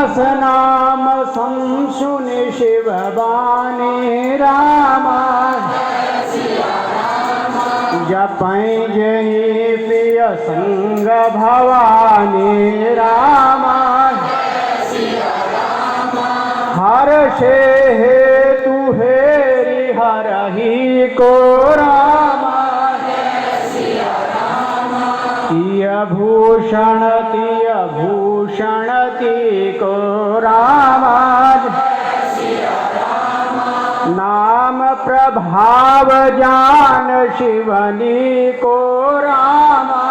हस नाम संसुनि शिव बानी रामा जपै जही प्रिय संग भवानी रामा हर से हेतु हेरि हरहि को रामा तिय भूषण ती को रामा नाम प्रभाव जान शिवनी को रामा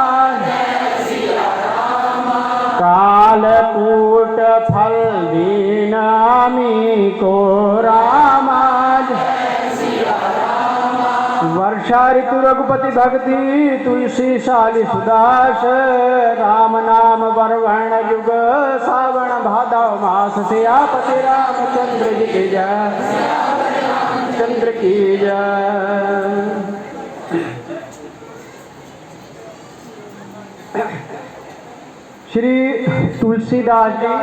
कालकूट फल दीनामी को रामा वर्षा ऋतु रघुपति भक्ति तुलसी शाली सुदास राम नाम बरवण युग सावण भादव मास सियापति रामचंद्र जी की जय चंद्र की जय। श्री तुलसीदास जी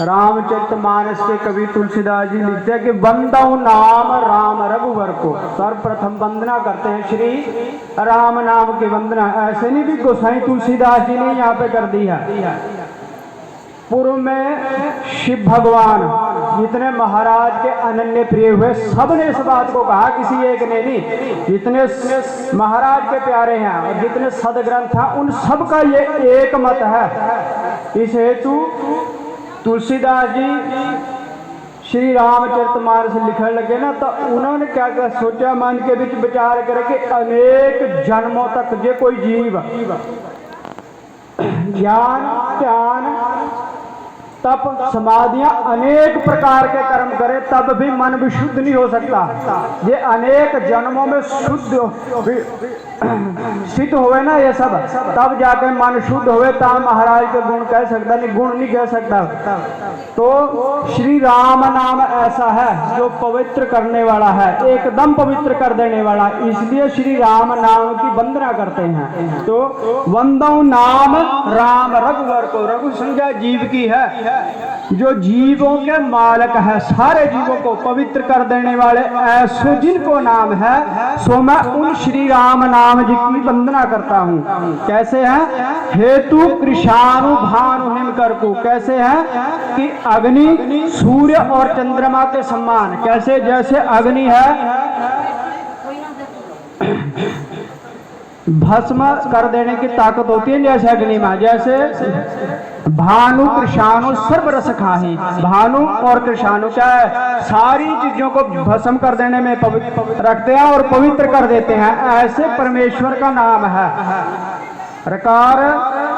रामचरितमानस के कवि तुलसीदास जी लिखते हैं कि वंदौ नाम राम रघुवर को। सर्वप्रथम वंदना करते हैं श्री राम नाम की वंदना। ऐसे नहीं भी गोसाई तुलसीदास जी ने यहाँ पे कर दी है। पूर्व में शिव भगवान जितने महाराज के अनन्य प्रिय हुए सब ने इस बात को कहा, किसी एक ने नहीं। जितने महाराज के प्यारे हैं और जितने सदग्रंथ हैं उन सब का ये एक मत है। इस हेतु तुलसीदास जी श्री रामचरितमानस लिखने लगे ना तो उन्होंने क्या सोचा, मन के बीच विचार करे कि अनेक जन्मों तक जो कोई जीव ज्ञान ध्यान तप समाधियां अनेक प्रकार के कर्म करे तब भी मन विशुद्ध नहीं हो सकता। ये अनेक जन्मों में सिद्ध हुए ना ये सब, तब जाके मन शुद्ध हुए तब महाराज के गुण कह सकता, नहीं गुण नहीं कह सकता। तो श्री राम नाम ऐसा है जो पवित्र करने वाला है, एकदम पवित्र कर देने वाला, इसलिए श्री राम नाम की वंदना करते हैं। तो वंदौ नाम राम रघुवर को। रघु संज्ञा जीव की है, जो जीवों के मालिक है, सारे जीवों को पवित्र कर देने वाले ऐसे जिनको नाम है, सो मैं उन श्री राम नाम जी की वंदना करता हूँ। कैसे है? हेतु कृषाणु भानु हिमकर को। कैसे है कि अग्नि सूर्य और चंद्रमा के समान। कैसे? जैसे अग्नि है भस्म कर देने की ताकत होती है जैसे अग्नि में, जैसे भानु कृषाणु सर्व रस खाही। भानु और कृषाणु क्या है? सारी चीजों को भस्म कर देने में पवित्र रखते हैं और पवित्र कर देते हैं। ऐसे परमेश्वर का नाम है। रकार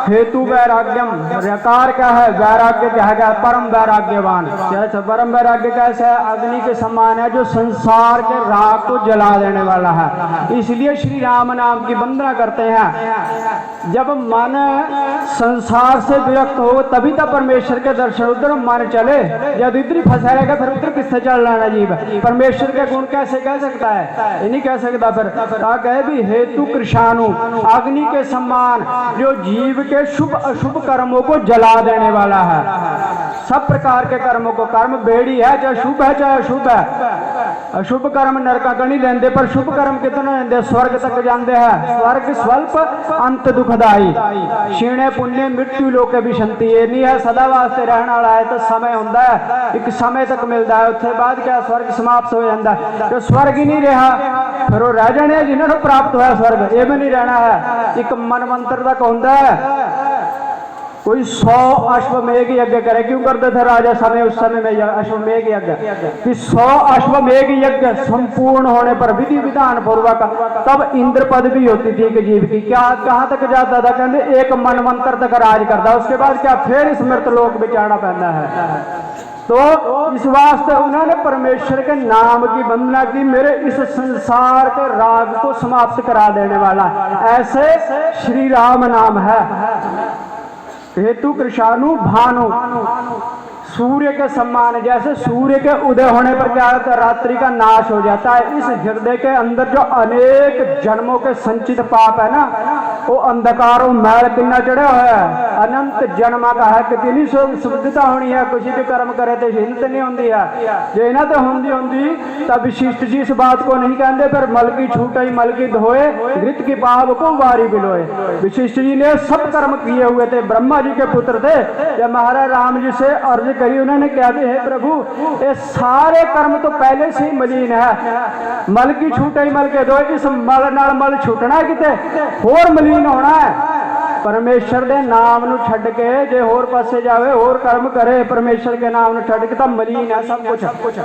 हेतु वैराग्यम। रकार क्या है? वैराग्य क्या है? परम वैराग्यवान। कैसे? परम वैराग्य कैसे है? अग्नि के समान है जो संसार के राग को जला देने वाला है। इसलिए श्री राम नाम की वंदना करते हैं। जब मन संसार से विरक्त हो तभी तो परमेश्वर के दर्शन। उधर मन चले, जब इधर ही फंसा रहेगा फिर उधर किससे चल रहा है जीव? परमेश्वर के गुण कैसे कह सकता है? ये नहीं कह सकता। फिर कहे भी हेतु कृषाणु, अग्नि के समान जो जीव के शुभ अशुभ कर्मों को जला देने वाला है। सब प्रकार के कर्मों को, कर्म बेड़ी है, चाहे शुभ है चाहे अशुभ है। अशुभ कर्म नरका गणी लेंदे पर शुभ कर्म कितने लेंदे? स्वर्ग तक जाते हैं। स्वर्ग स्वल्प अंत दुखदाई, क्षीणे पुण्य मृत्यु लोके भी शांति। ये नहीं है सदा वास्ते रहने वाला है। तो समय होता है, एक समय तक मिलता है, उसके बाद क्या स्वर्ग समाप्त हो जाता है। जो स्वर्ग ही नहीं रहा फिर वो रह जाने जिन्होंने प्राप्त हुआ स्वर्ग, ये भी नहीं रहना है। एक मनमंत्र तक होता है। कोई 100 अश्वमेघ यज्ञ करे। क्यों करते थे राजा समय उस समय में अश्वमेघ यज्ञ? कि 100 अश्वमेघ यज्ञ संपूर्ण होने पर विधि विधान पूर्वक तब इंद्र पदवी होती थी कि जीव की। क्या कहाँ तक जाता था? कहते एक मनमंत्र तक राज करता, उसके बाद क्या फिर इस मृत लोक बिचारा पैदा है। तो इस वास्ते उन्होंने परमेश्वर के नाम की वंदना की, मेरे इस संसार के राग को समाप्त करा देने वाला। ऐसे श्री राम नाम है। हेतु कृषाणु भानु, सूर्य के सम्मान। जैसे सूर्य के उदय होने पर क्या होता है? रात्रि का नाश हो जाता है। इस हृदय के अंदर जो अनेक जन्मों के संचित पाप है ना, वो अंधकार वो मैल कितना चढ़ा हुआ है, अनंत जन्मा का है, कितनी शुद्धता होनी है, कुछ भी कर्म करे तो हिंत नहीं होती है, जे ना तो होंदी तब विशिष्ट जी इस बात को नहीं कहते, पर मल की छूटाई मल की धोए, घृत की पाप को वारी बिलोए। विशिष्ट जी ने सब कर्म किए हुए थे, ब्रह्मा जी के पुत्र थे। जब महाराज राम जी से अर्ज करी, उन्होंने क्या थे, हे प्रभु ये सारे कर्म तो पहले से ही मलिन है, मल की छूटाई मल के धोए, इस मल नाल मल छूटना किते होर मलिन होना है। परमेश्वर के नाम नू छड़ के जे होर पासे जावे होर कर्म करे, परमेश्वर के नाम नू छड़ के तब मलिन है सब कुछ।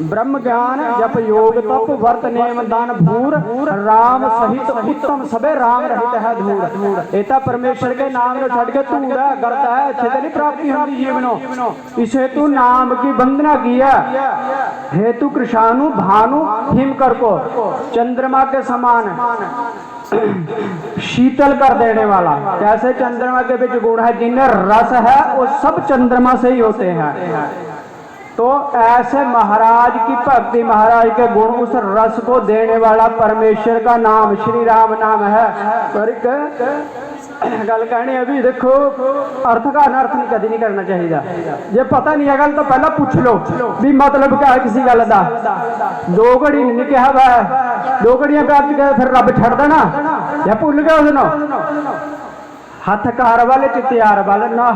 ब्रह्म ज्ञान जप योग तप वर्त नेम दान भूर, राम सहित उत्तम सबे राम रहित है धूर। एता परमेश्वर के नाम नू छड़ के धूर है, करता है अच्छे तेरी प्राप्ति होती जीवनो। इस हेतु नाम की वंदना किया, हेतु कृषाणु भानु हिमकर को चंद्रमा के समान शीतल कर देने वाला। कैसे चंद्रमा के बीच गुण है, जिनमें रस है वो सब चंद्रमा से ही होते हैं। तो ऐसे महाराज की भक्ति, महाराज के गुण, उस रस को देने वाला परमेश्वर का नाम श्री राम नाम है। पर गल कहनी अभी देखो, अर्थ का अनर्थ नहीं कभी नहीं करना चाहिए। जे पता नहीं है गल तो पहला पूछ लो भी मतलब क्या है किसी गल का। दो घड़ी नहीं कहा वह, दो घड़ियां प्राप्त कर फिर रब छड़ देना या भूल गया उसनो। हथ कार वाले चित्यार वाले ना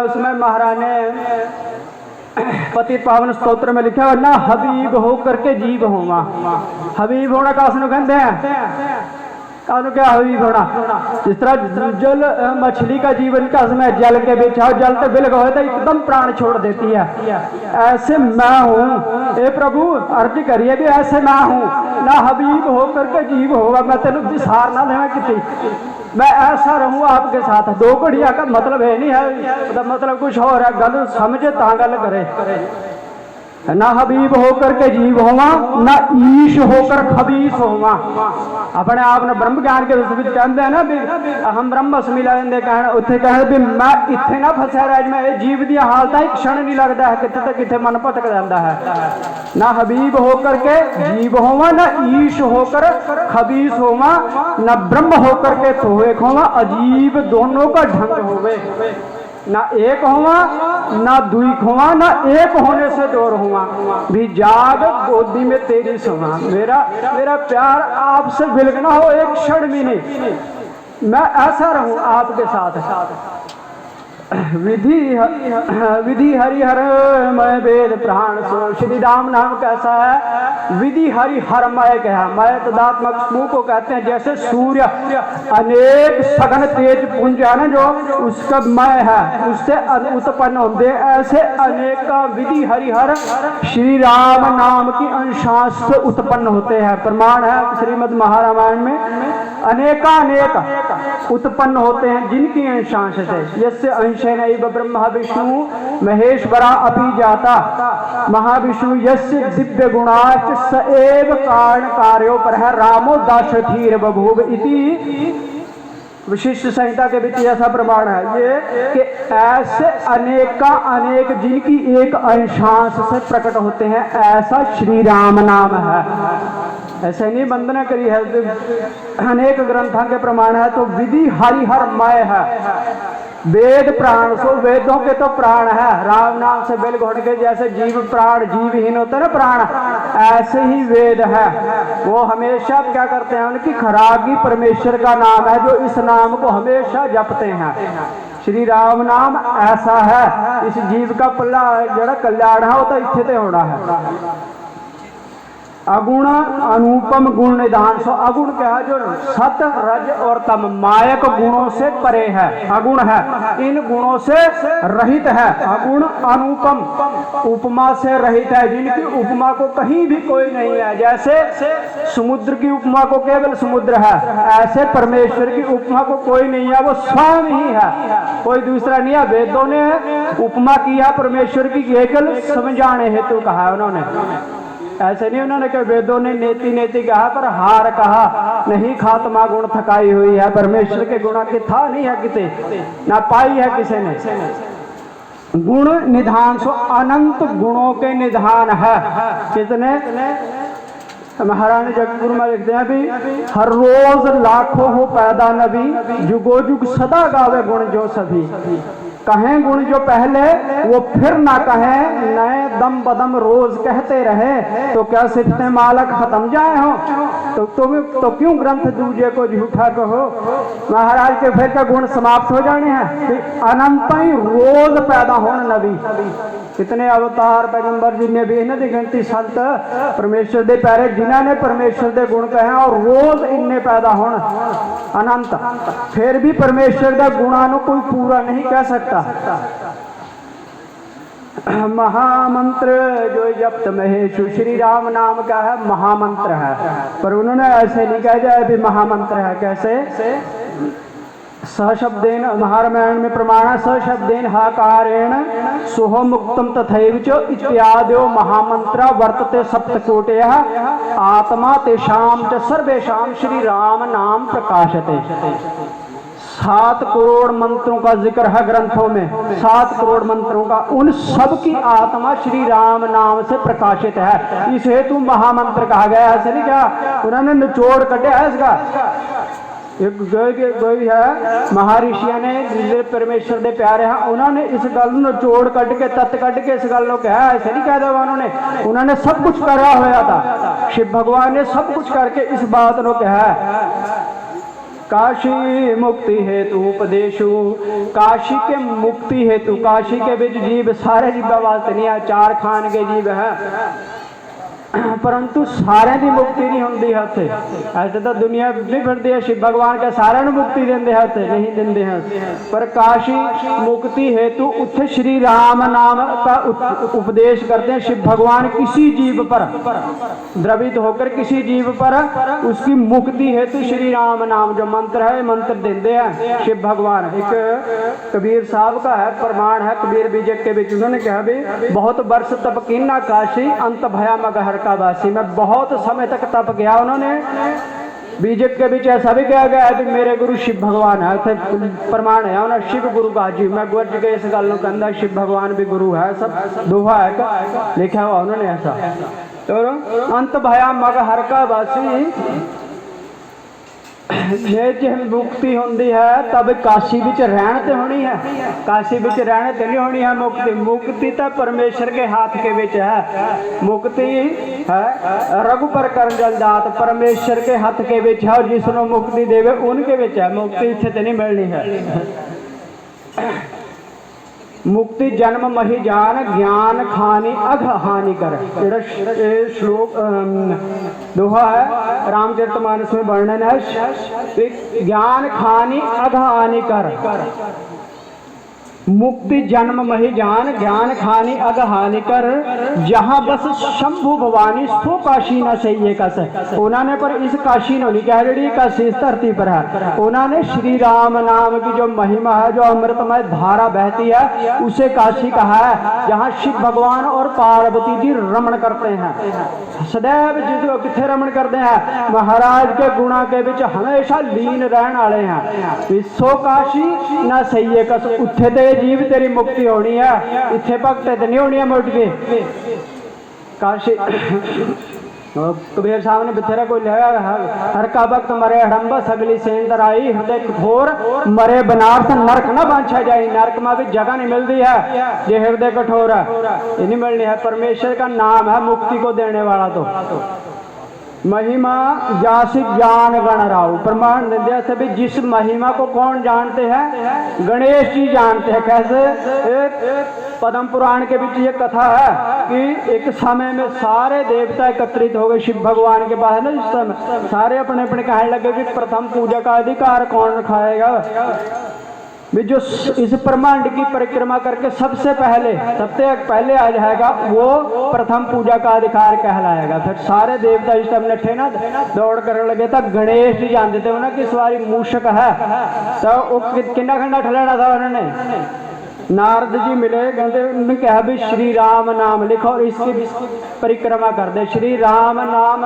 उसमें महाराज ने पति पावन स्तोत्र में लिखा ना हबीब हो करके जीव होगा। हबीब होना का उसने कहते हैं क्या हबीब होना, जिस तरह जल मछली का जीवन का समय जल के बिछाओ, जल तो बिल गए तो एकदम प्राण छोड़ देती है, ऐसे मैं हूँ। ए प्रभु अर्ज करिए भी ऐसे मैं हूँ, ना हबीब हो करके जीव होगा, मैं तेन विसार ना देना किसी, मैं ऐसा रहूँ आपके साथ। दो घड़िया का मतलब है नहीं है, मतलब कुछ और है, गल समझे ता गल करे। ना हबीब होकर के जीव होवा, ना ईश होकर खबीस होवा। अपने आप ने ब्रह्म ज्ञान के विषय में कहते हैं ना भी हम ब्रह्म मिलाते कहना उत्थे कहते भी मैं इत्थे ना फंसा रह, मैं जीव दी हालत एक क्षण नहीं लगता है, कितने तो कितने मन भटक जाता है। ना हबीब होकर के जीव होवा, ना ईश होकर खबीस होवा, ना ब्रह्म होकर के सोए होवा। अजीब दोनों का ढंग होवे, ना एक हुआ ना दुई हुआ, ना एक होने से दूर हुआ। भी जाग गोदी में तेरी सुना, मेरा प्यार आपसे बिलगना हो एक क्षण भी नहीं, मैं ऐसा रहूं आपके साथ। विधि हरिहर मय वेद प्राण सो। श्री राम नाम कैसा है, विधि हरिहर मय कहा, मय तदात्मक समूह को कहते हैं। जैसे सूर्य अनेक सघन तेज पुंज है ना जो उसका मय है, उससे उत्पन्न होते, ऐसे अनेक विधि हरिहर श्री राम नाम की अंशांश से उत्पन्न होते हैं। प्रमाण है श्रीमद् महारामायण में, अनेकानेक उत्पन्न होते हैं जिनकी अंशांश से। यस्य अंशेन ब्रह्मा विष्णु महेश्वरा अपि जाता, महाविष्णु यस्य दिव्य गुणाच स एव कारण कार्यो पर है, रामो दाशधीर बभूव इति विशिष्ट संहिता के बीच ऐसा प्रमाण है ये कि ऐसे अनेक जिनकी एक अंशांश से प्रकट होते हैं, ऐसा श्री राम नाम है। ऐसे नहीं वंदना करी है, अनेक ग्रंथों के प्रमाण है। तो विधि हरिहर मय है, वेद प्राण सो, वेदों के तो प्राण है। राम नाम से बेल घोड़ के जैसे जीव प्राण जीवहीन होता है ना प्राण, ऐसे ही वेद है। वो हमेशा क्या करते हैं, उनकी खरागी परमेश्वर का नाम है, जो इस नाम को हमेशा जपते हैं। श्री राम नाम ऐसा है, इस जीव का पल्ला जड़ा कल्याण है वो तो इच्छे ते होना है। अगुण अनुपम गुण निधान सो, अगुण क्या है, जो सत रज और तम मायक गुणों से परे है, अगुण है, इन गुणों से रहित है। अगुण अनुपम, उपमा से रहित है, जिनकी उपमा को कहीं भी कोई नहीं है। जैसे समुद्र की उपमा को केवल समुद्र है, ऐसे परमेश्वर की उपमा को कोई नहीं है, वो स्वयं ही है, कोई दूसरा नहीं है। वेदों ने उपमा किया परमेश्वर की केवल समझाने हेतु कहा है उन्होंने, ऐसे नहीं उन्होंने कहा वेदों ने नेति कहा पर हार कहा नहीं, खात्मा गुण थकाई हुई है। परमेश्वर के गुणा की था नहीं है किते ना पाई है किसी ने। गुण निधान सो, अनंत गुणों के निधान है। कितने महारानी जगतगुरु में लिखते हैं भी हर रोज लाखों हो पैदा नबी, जुगो जुग सदा गावे गुण जो सभी। कहें गुण जो पहले वो फिर ना कहें, नए दम बदम रोज कहते रहे, तो क्या सिफते मालक खत्म जाए हो, तो तुम तो क्यों ग्रंथ दूजे को झूठा कहो। महाराज के फिर का गुण समाप्त हो जाने हैं कि अनंत ही रोज पैदा होने नबी। कितने अवतार पैगंबर जी ने भी इन्हें गिनती संत परमेश्वर दे प्यारे जिन्हों ने परमेश्वर दे गुण कहे और रोज इन्ने पैदा होन अनंत, फिर भी परमेश्वर का गुणा नु कोई पूरा नहीं कह सकता। महामंत्र जो जप्त महेशु श्री राम नाम का है, महामंत्र है, पर उन्होंने ऐसे नहीं कहा जाए भी महामंत्र है। कैसे सहशब्देन महारामायण में प्रमाण है, सहशब्देन हाकारेण सोह मुक्तम तथैव च इत्याद्यो महामंत्रा वर्तते सप्तकोटयः आत्मा तेषाम च सर्वेषाम श्री राम नाम प्रकाशते। 7 करोड़ मंत्रों का जिक्र है ग्रंथों में, 7 करोड़ मंत्रों का, उन सब की आत्मा श्री राम नाम से प्रकाशित है। इस हेतु महामंत्र कहा गया है। नहीं क्या उन्होंने निचोड़ कटे है इसका। एक गोई है महर्षियों ने परमेश्वर दे प्यारे हैं, उन्होंने इस गल निचोड़ कट के तत्त कट के इस गल कहा। ऐसे नहीं कह देगा उन्होंने सब कुछ करा हुआ था। शिव भगवान ने सब कुछ करके इस बात को कहा। काशी मुक्ति हेतु उपदेशु, काशी के मुक्ति हेतु, काशी के बीच जीव सारे जीव वास्ते नहीं है, 4 खान के जीव है, परंतु सारे की मुक्ति नहीं होती है। ऐसे तो दुनिया नहीं फिरती है, शिव भगवान के सारे मुक्ति देंगे हाथे नहीं देंगे हैं, पर काशी मुक्ति हेतु उत्थे श्री राम नाम का उपदेश करते हैं। शिव भगवान किसी जीव पर द्रवित होकर किसी जीव पर उसकी मुक्ति हेतु श्री राम नाम जो मंत्र है मंत्र देंगे हैं शिव भगवान। एक कबीर साहब का है प्रमाण है, कबीर बीजक के बीच उन्होंने कहा भी बहुत वर्ष तप कीना काशी अंत भया मगहर का वासी। मैं बहुत समय तक तप गया। उन्होंने बीजक के बीच ऐसा भी कहा गया है कि मेरे गुरु शिव भगवान है, प्रमाण है उन्हें शिव गुरु का जी। मैं गुरज के इस गल के अंदर शिव भगवान भी गुरु है, सब दोहा है लिखा हुआ उन्होंने ऐसा। तो अंत भया मगहर का वासी जे मुक्ति होती है तब काशी विच रहन ते होनी है, काशी विच रहने ते नहीं होनी है मुक्ति। मुक्ति तो परमेश्वर के हाथ के विच है, मुक्ति है रघुपर कर जलदात परमेश्वर के हाथ के विच है, और जिसनो मुक्ति देवे उनके विच है। मुक्ति इत्थे ते नहीं मिलनी है। मुक्ति जन्म मही जान ज्ञान खानी अघ हानि कर, श्लोक दोहा है रामचरितमानस में वर्णन है। ज्ञान खानी अघ हानि कर, मुक्ति जन्म मही जान ज्ञान खानी अग हानि कर, जहां बस शंभु भवानी सो काशी न सही कस। उन्होंने पर इस काशी ने नहीं कह रही, काशी इस धरती पर है। उन्होंने श्री राम नाम की जो महिमा है, जो अमृतमय धारा बहती है, उसे काशी कहा है, जहां शिव भगवान और पार्वती जी रमण करते हैं। सदैव जिसको किथे रमण करते हैं, महाराज के गुणा के बीच हमेशा लीन रहने वाले हैं। सो काशी न सही कस, उठे ते जीव तेरी मुक्ति होनी है, इथे भगते तो नहीं होनी है मुड़ के काशी। कबीर साहब ने बथेरा कोई लिया, हर का वक्त मरे हड़म्बा सगली सेंदर आई, हृदय कठोर मरे बनारस नरक न बांछा जाए। नरक में भी जगह नहीं मिलती है, ये हृदय कठोर है, ये नहीं मिलनी है। परमेश्वर का नाम है मुक्ति को देने वाला। तो महिमा जासी ज्ञान गण राव, प्रमाण देते थे भी जिस महिमा को कौन जानते हैं, गणेश जी जानते हैं। कैसे? एक पद्म पुराण के बीच ये कथा है कि एक समय में सारे देवता एकत्रित हो गए शिव भगवान के पास ना, जिस समय सारे अपने अपने कहने लगे कि प्रथम पूजा का अधिकार कौन खाएगा। भी जो इस ब्रह्मांड की परिक्रमा करके सबसे पहले आ जाएगा वो प्रथम पूजा का अधिकार कहलाएगा। फिर सारे देवता इस टाइम नठे ना दौड़ करने लगे, तब गणेश जी जानते थे उन्हें कि सवारी मूषक है, तो वो किन्ना खंडा ठलेना था उन्होंने। नारद जी मिले, कहते उन्होंने कहा भी श्री राम नाम लिखो और इसकी परिक्रमा कर दे। श्री राम नाम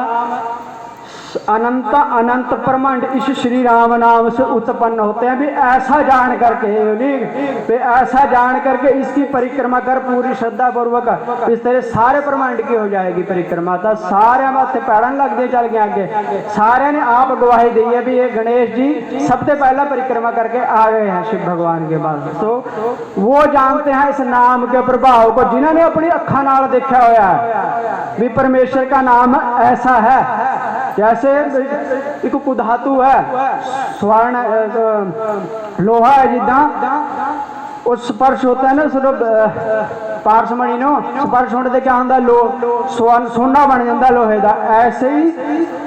अनंत अनंत ब्रह्मांड इस श्री राम नाम से उत्पन्न होते हैं। भी ऐसा जान करके ऐसा जान करके इसकी परिक्रमा कर पूरी श्रद्धा पूर्वक, इस तरह सारे ब्रह्मांड की हो जाएगी परिक्रमा। तो सारे माथे पैड़न लग दे चल गए आगे, सारे ने आप गवाही दी है भी ये गणेश जी सबसे पहला परिक्रमा करके आ गए हैं शिव भगवान के पास। तो वो जानते हैं इस नाम के प्रभाव को, जिन्होंने अपनी अखा नाल देखा होया है भी परमेश्वर का नाम ऐसा है। जैसे एक कुधातु है, स्वर्ण लोहा है, जिदा उस स्पर्श होता है ना पारसमणी नो स्पर्श होने से क्या होता है, सोना बन जाता लोहे का। ऐसे ही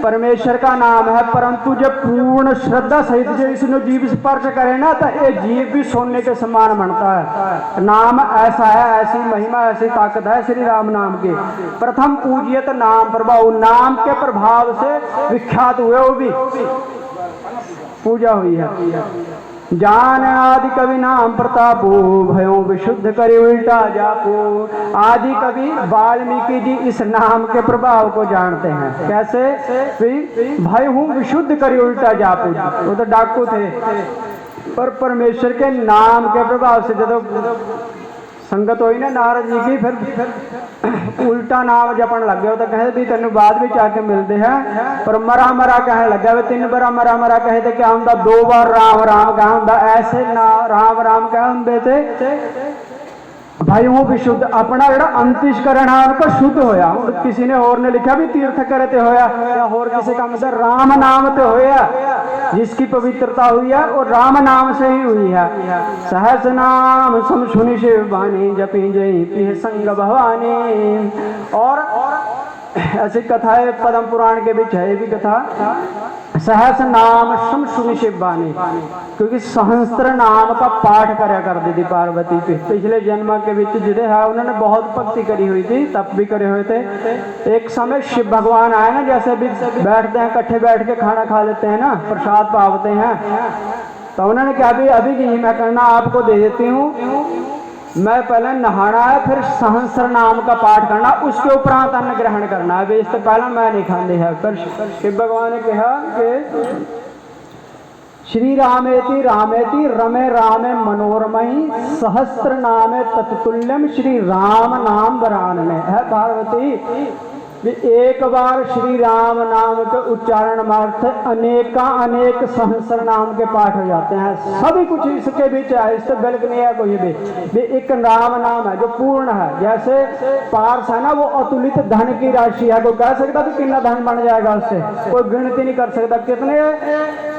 परमेश्वर का नाम है, परंतु जब पूर्ण श्रद्धा सहित जो इसने जीव स्पर्श करे ना तो ये जीव भी सोने के समान बनता है। नाम ऐसा है, ऐसी महिमा ऐसी ताकत है श्री राम नाम की। प्रथम पूजियत नाम प्रभाव, नाम के प्रभाव से विख्यात हुए वो भी पूजा हुई है। जान आदि कवि नाम प्रतापो, भयो विशुद्ध करे उल्टा जापो। आदि कवि वाल्मीकि जी इस नाम के प्रभाव को जानते हैं। कैसे? भय हूँ विशुद्ध करे उल्टा जापो, वो तो डाकू थे, पर परमेश्वर के नाम के प्रभाव से जब संगत हुई ना नारद जी की, फिर उल्टा नाम जपन लग गए। तो कहे भी तेन बाद में आके मिलते हैं, पर मरा मरा कह लग गया। 3 बार मरा मरा कहे थे क्या होंगे, 2 बार राम राम कहा होंगे, ऐसे ना राम राम कह होंगे थे। भाई वो विशुद्ध अपना जो अंतिष्करण है उनका शुद्ध होया। किसी ने और ने लिखा भी तीर्थ करते होया, या और किसी का मतलब राम नाम ते होया, जिसकी पवित्रता हुई है और राम नाम से ही हुई है। सहस नाम सम सुनि शिव बानी, जपी जय पिह संग भवानी। और ऐसी कथा है पद्म पुराण के बीच है भी कथा, सहस नाम सम सुनि शिव बानी, क्योंकि सहस्त्र नाम का पाठ करया करती थी पार्वती पे। पिछले जन्म के बीच जिधे है उन्होंने बहुत भक्ति करी हुई थी, तप भी करे हुए थे। एक समय शिव भगवान आए ना, जैसे भी बैठते हैं इकट्ठे बैठ के खाना खा लेते हैं ना, प्रसाद पावते हैं, तो उन्होंने क्या भी अभी की मैं करना आपको दे देती हूँ, मैं पहले नहाना है फिर सहस्त्र नाम का पाठ करना, उसके उपरांत अन्न ग्रहण करना है, इससे पहले मैं नहीं खाने है। पर शिव भगवान ने कहा कि श्री रामेति रामेति रमे रामे मनोरमयी, सहस्त्र नामे तत्तुल्यम श्री राम नाम वरानने। है पार्वती, एक बार श्री राम नाम के उच्चारण मार्ग अनेक सहस्त्र नाम के पाठ हो जाते हैं। सभी कुछ इसके बीच है, इससे बल्क नहीं है कोई भी। एक राम नाम है जो पूर्ण है। जैसे पार्स है ना, वो अतुलित धन की राशि है, कोई कह सकता कि कितना धन बन जाएगा उससे, कोई गिनती नहीं कर सकता। कितने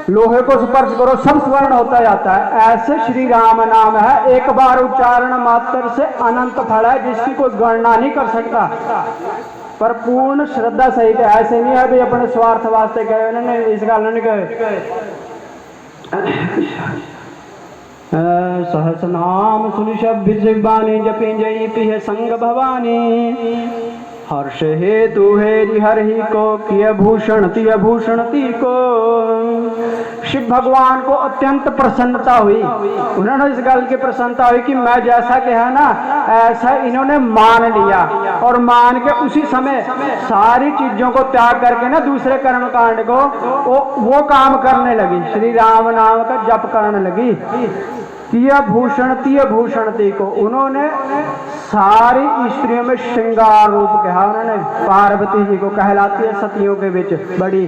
लोहे को स्पर्श करो सब स्वर्ण होता जाता है। ऐसे श्री राम नाम है, एक बार उच्चारण मात्र से अनंत फल है, जिसकी कोई गणना नहीं कर सकता, पर पूर्ण श्रद्धा सहित। ऐसे नहीं है भी अपने स्वार्थ वास्ते गए, उन्होंने इस गल नहीं कहे सहस नाम सुनि शब्द बानी, जपी जई पिह संग भवानी। हर्ष हेतु हेरि हर ही को, किय भूषण तिय भूषण ती को। शिव भगवान को अत्यंत प्रसन्नता हुई, उन्होंने इस गल की प्रसन्नता हुई कि मैं जैसा कहा ना ऐसा इन्होंने मान लिया, और मान के उसी समय सारी चीजों को त्याग करके ना दूसरे कर्म कांड को वो काम करने लगी, श्री राम नाम का जप करने लगी। तीय भूषण ती को उन्होंने सारी स्त्रियों में श्रृंगार रूप कहा। उन्होंने पार्वती जी को कहलाती है सतियों के बीच बड़ी।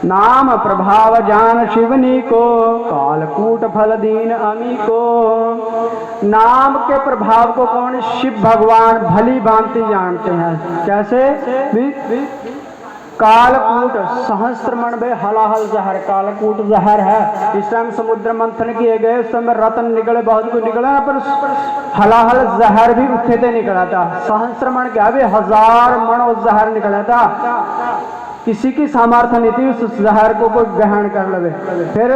नाम प्रभाव जान शिवनी को, कालकूट फल दीन अमी को। नाम के प्रभाव को कौन? शिव भगवान भली भांति जानते हैं। कैसे? कालकूट सहस्त्र मन में हलाहल जहर, कालकूट जहर है। इस टाइम समुद्र मंथन किए गए, उस समय रतन निकले, बहुत कुछ निकला, पर हलाहल जहर भी उठे थे निकला था। सहस्त्र मन क्या भी 1000 मन उस जहर निकला था। किसी की सामर्थ्य नहीं थी उस जहर को कोई ग्रहण कर ले। फिर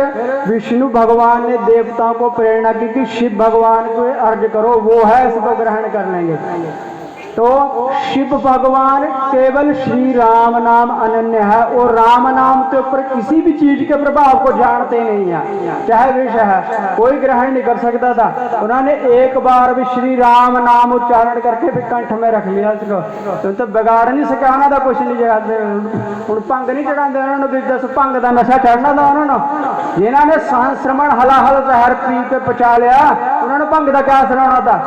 विष्णु भगवान ने देवताओं को प्रेरणा की कि शिव भगवान को अर्ज करो, वो है इसको ग्रहण कर लेंगे। तो शिव भगवान केवल श्री राम नाम अनन्य है, और राम नाम के ऊपर किसी भी चीज के प्रभाव को जानते नहीं है, चाहे विष है कोई ग्रहण नहीं कर सकता था। उन्होंने एक बार भी श्री राम नाम उच्चारण करके भी कंठ में रख लिया उसको, तो बिगाड़ नहीं सका उन्होंने था कुछ नहीं जगह। हूँ भंग नहीं चढ़ाते उन्होंने भी, दस भंग का नशा चढ़ना था उन्होंने। जिन्होंने सहस्रमण हलाहल जहर पी के पचा लिया, उन्होंने भंग का क्या सुनाना था।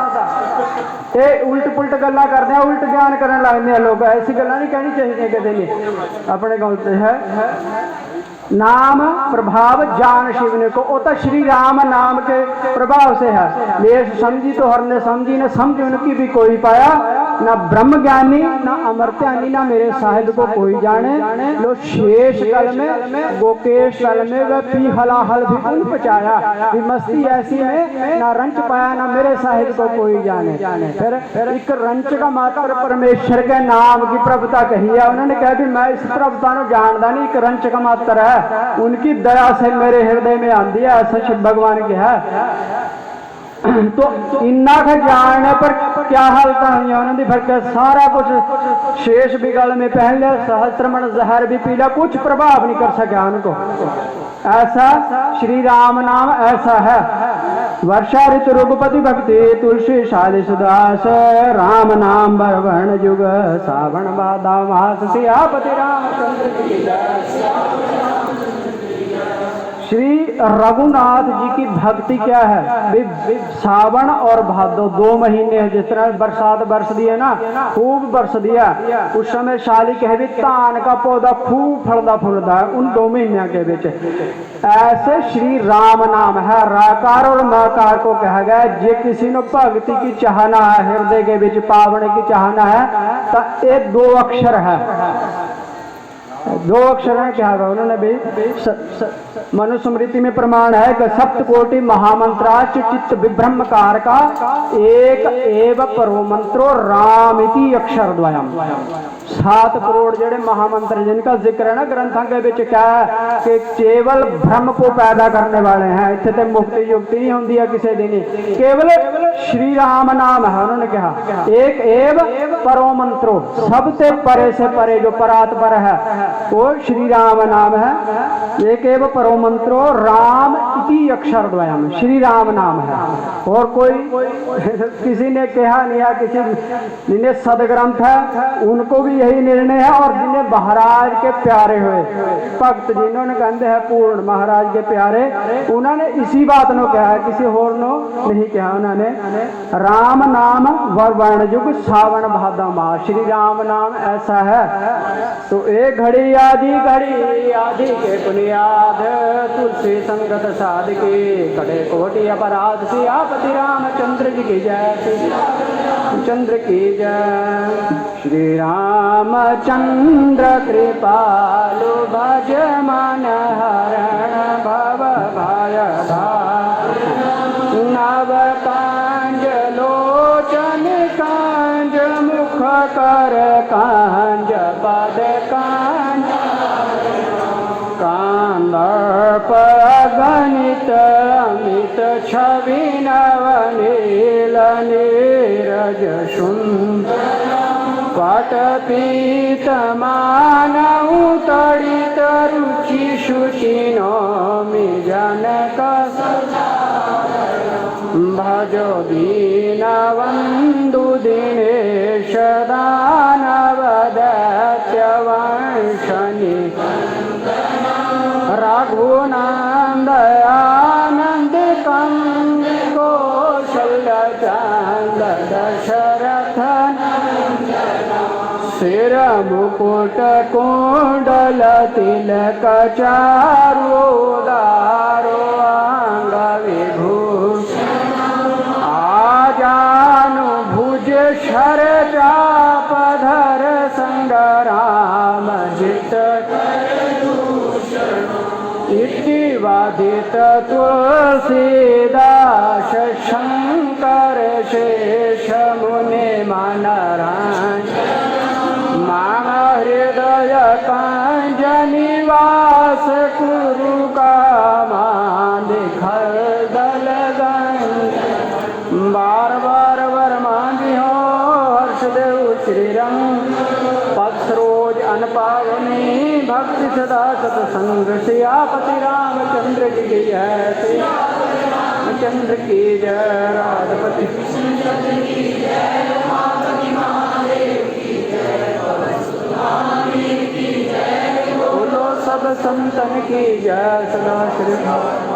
ये उल्ट पुलट गल्ला करते हैं, उल्ट ज्ञान करने लगते हैं लोग, ऐसी गल्ला नहीं कहनी चाहिए किसी ने अपने गलते है। नाम प्रभाव जान शिवने को, वो तो श्री राम नाम के प्रभाव से है। लेश समझी तो हर ने समझी, न समझ उनकी भी कोई पाया, ना ब्रह्म ज्ञानी ना अमृत्यानी ना मेरे साहिब को कोई जाने। लो शेष कल में गोकेश कल में वह पी हलाहल भी उन पचाया, भी मस्ती ऐसी में ना रंच पाया ना मेरे साहिब को कोई जाने। फिर एक रंच का मात्र परमेश्वर के नाम की प्रभुता कही है। उन्होंने कहा कि मैं इस प्रभुता को जानता नहीं, एक रंच का मात्र है, उनकी दया से मेरे हृदय में आंधी है, ऐसा शिव भगवान की है। तो इन्ना का जानने पर क्या हालत हुई उन्होंने, फिर क्या सारा कुछ शेष भी गल में पहन लिया, सहस्त्रमण जहर भी पी लिया, कुछ प्रभाव नहीं कर सका उनको। ऐसा श्री राम नाम ऐसा है। वर्षा ऋतु रघुपति भक्ति तुलसी शाली सुदास, राम नाम बरवर्ण युग सावण बाधा मास, सियापति रामचंद्र की जय। श्री रघुनाथ जी की भक्ति क्या है, सावन और भादो 2 महीने है। जिस तरह बरसात बरस दी है ना, खूब बरस दिया, उस समय शाली कहे भी तान का पौधा खूब फलदा फुलदा है उन 2 महीनों के बीच। ऐसे श्री राम नाम है, राकार और मकार को कहा गया। जे किसी ने भक्ति की चाहना है, हृदय के बीच पावन की चाहना है, तो ये 2 अक्षर है। 2 अक्षर है क्या है उन्होंने भी मनुस्मृति में प्रमाण है कि सप्तकोटि महामंत्राच चित्त विभ्रमकार का एक एव परो मंत्रो राम इति अक्षर द्वयम। 7 करोड़ जेडे महामंत्र जिनका जिक्र है ना ग्रंथों के बीच, क्या है कि केवल भ्रम को पैदा करने वाले हैं। इतने तो मुक्ति युक्ति नहीं होती है किसी दिन, केवल श्री राम नाम है। उन्होंने कहा एक एव परो मंत्रो, सबसे परे से परे जो परात्पर है वो श्री राम नाम है। एक एव परो मंत्रो राम इति अक्षर द्वयम, श्री राम नाम है। और कोई किसी ने कहा नहीं है, किसी जिन्हें सदग्रंथ है उनको भी यही निर्णय है, और जिन्हें महाराज के प्यारे हुए भक्त जिन्होंने कहते हैं पूर्ण महाराज के प्यारे, उन्होंने इसी बात नो कहा है, किसी और नो नहीं कहा। उन्होंने राम नाम वर्ण युग सावन भादो मास, श्री राम नाम ऐसा है। तो एक घड़ी आदि के बुनियाद, तुलसी संगत साधके कड़े कोटि अपराध, सियापति रामचंद्र जी की जय, चंद्र की जय। श्री रामचंद्र कृपालु भज मन हरण भव भय नव कांज लोचन कांज मुख कर कांज पद कांज कांदर्प गणित अमित छवि नवनील नीरज सुंदर पट पीत मानव तड़ित रुचि शुचि नौमि जनक भजो दीनबंधु दिनेश दानव दैत्य वंशनि रघुनंद आनंद कंद कौशल्य चंद दशरथ सिर मुकुट कुंडल तिलक चारु दारो अंग विभूषण आजानु भुज शर चाप धर संग्राम जित इति वादित तुलसीदास शंकर शेष मुनि मनराय माम हृदय कांज निवास कुरु कामान दिखल दल बार बार वर मांगी हो हर्ष देव पावनी भक्ति सदा सत्संग सियापति रामचंद्र की जय, रामचंद्र की जय, राधपति बोलो सब संतन की जय, सदा श्री